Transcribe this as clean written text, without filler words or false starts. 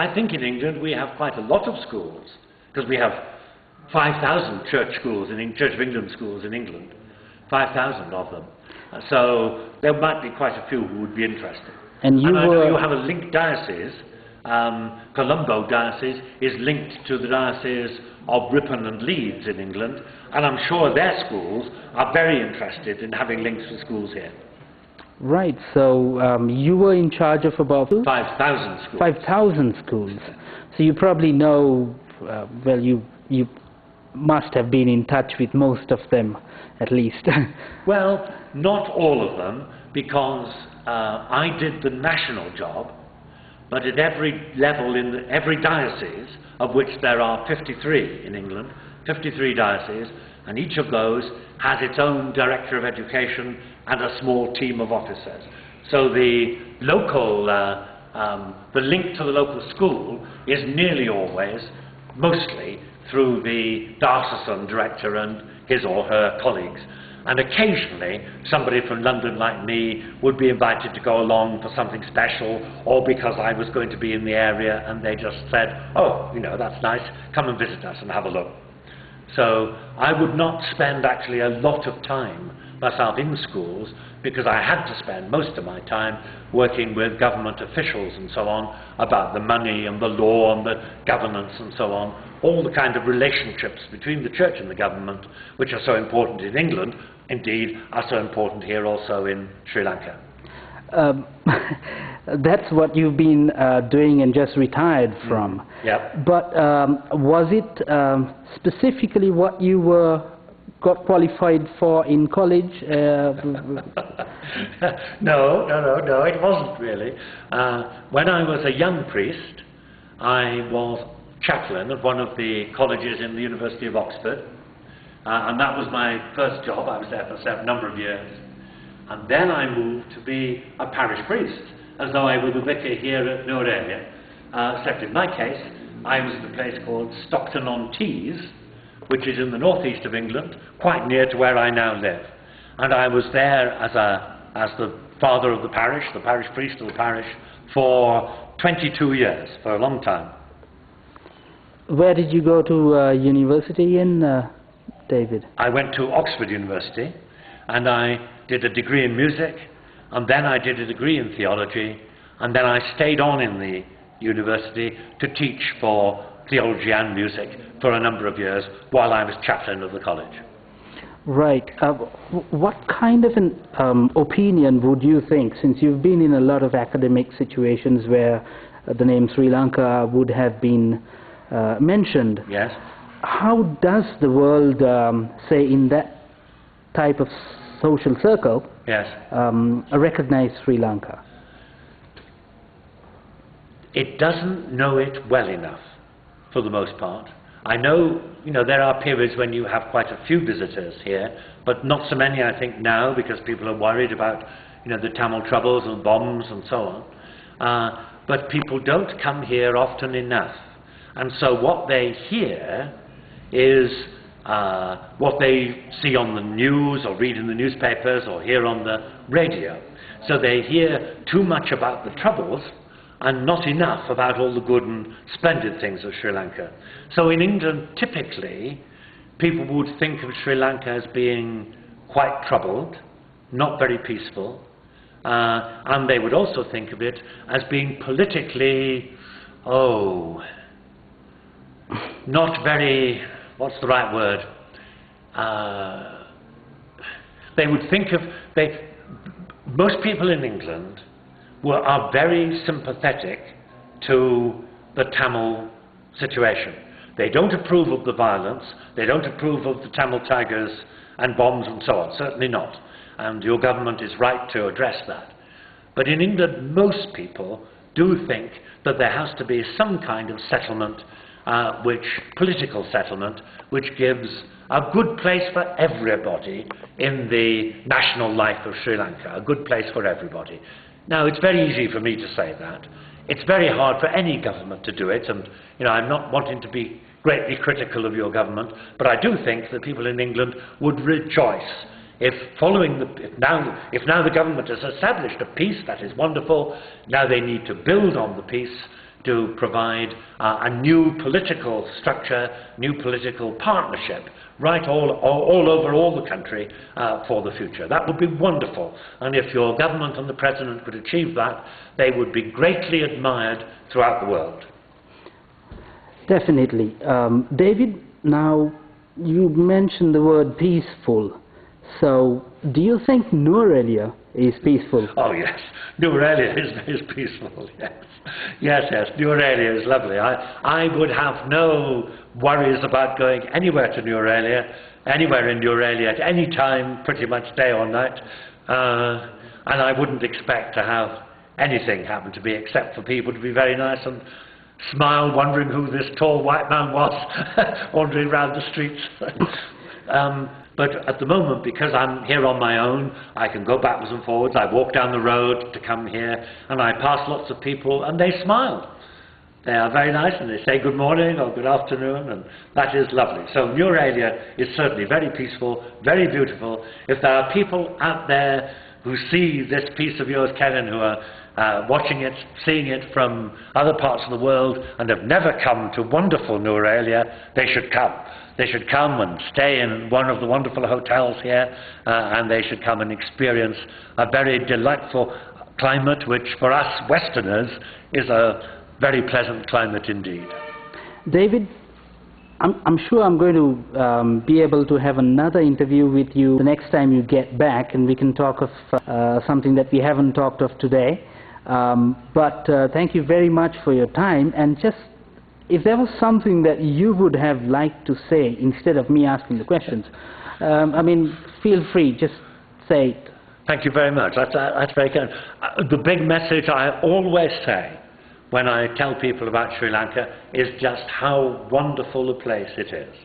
I think in England we have quite a lot of schools, because we have 5,000 church schools, Church of England schools in England, 5,000 of them. So there might be quite a few who would be interested. And I know you have a linked diocese. Colombo diocese is linked to the diocese of Ripon and Leeds in England, and I'm sure their schools are very interested in having links with schools here. Right, so you were in charge of about 5,000 schools. 5,000 schools. So you probably know, well, you must have been in touch with most of them, at least. Well, not all of them, because I did the national job, but at every level in every diocese, of which there are 53 in England, 53 dioceses, and each of those has its own director of education and a small team of officers. So the local, the link to the local school is nearly always, mostly, through the diocesan director and his or her colleagues. And occasionally, somebody from London like me would be invited to go along for something special, or because I was going to be in the area and they just said, oh, you know, that's nice, come and visit us and have a look. So I would not spend actually a lot of time myself in schools, because I had to spend most of my time working with government officials and so on about the money and the law and the governance and so on, all the kind of relationships between the church and the government, which are so important in England, indeed are so important here also in Sri Lanka. That's what you've been doing and just retired from. Yeah. But was it specifically what you got qualified for in college? No, it wasn't really. When I was a young priest, I was chaplain at one of the colleges in the University of Oxford, and that was my first job. I was there for a number of years. And then I moved to be a parish priest, as though I were the vicar here at Norelia. Except in my case, I was at a place called Stockton-on-Tees, which is in the northeast of England, quite near to where I now live. And I was there as the father of the parish priest of the parish, for 22 years, for a long time. Where did you go to university in, David? I went to Oxford University, and I did a degree in music, and then I did a degree in theology, and then I stayed on in the university to teach for theology and music for a number of years while I was chaplain of the college. Right. What kind of an opinion would you think, since you've been in a lot of academic situations where the name Sri Lanka would have been mentioned? Yes. How does the world, say in that type of social circle, yes, recognize Sri Lanka? It doesn't know it well enough, for the most part. I know, there are periods when you have quite a few visitors here, but not so many, I think, now, because people are worried about, the Tamil troubles and bombs and so on. But people don't come here often enough. And so what they hear is what they see on the news or read in the newspapers or hear on the radio. So they hear too much about the troubles and not enough about all the good and splendid things of Sri Lanka. So in England, typically, people would think of Sri Lanka as being quite troubled, not very peaceful, and they would also think of it as being politically, not very, what's the right word? They would think of, most people in England are very sympathetic to the Tamil situation. They don't approve of the violence, they don't approve of the Tamil tigers and bombs and so on, certainly not. And your government is right to address that. But in England, most people do think that there has to be some kind of settlement, political settlement, which gives a good place for everybody in the national life of Sri Lanka, a good place for everybody. Now, it's very easy for me to say that. It's very hard for any government to do it, and I'm not wanting to be greatly critical of your government, but I do think that people in England would rejoice if now the government has established a peace. That is wonderful. Now they need to build on the peace. to provide a new political structure, new political partnership, right all over all the country for the future. That would be wonderful. And if your government and the President could achieve that, they would be greatly admired throughout the world. Definitely. David, now you mentioned the word peaceful. So, do you think Nuerelia is peaceful? Oh yes, Nuerelia is peaceful, yes. Yes, Nuerelia is lovely. I would have no worries about going anywhere to Nuerelia, anywhere in Nuerelia at any time, pretty much day or night, and I wouldn't expect to have anything happen to me except for people to be very nice and smile, wondering who this tall white man was wandering around the streets. But at the moment, because I'm here on my own, I can go backwards and forwards. I walk down the road to come here, and I pass lots of people, and they smile. They are very nice, and they say good morning or good afternoon, and that is lovely. So Nuerelia is certainly very peaceful, very beautiful. If there are people out there who see this piece of yours, Karen, who are watching it, seeing it from other parts of the world, and have never come to wonderful Nuerelia, they should come. They should come and stay in one of the wonderful hotels here, and they should come and experience a very delightful climate, which for us Westerners is a very pleasant climate indeed. David, I'm sure I'm going to be able to have another interview with you the next time you get back, and we can talk of something that we haven't talked of today. But thank you very much for your time, and just if there was something that you would have liked to say instead of me asking the questions, I mean, feel free, just say it. Thank you very much. That's very kind. The big message I always say when I tell people about Sri Lanka is just how wonderful a place it is.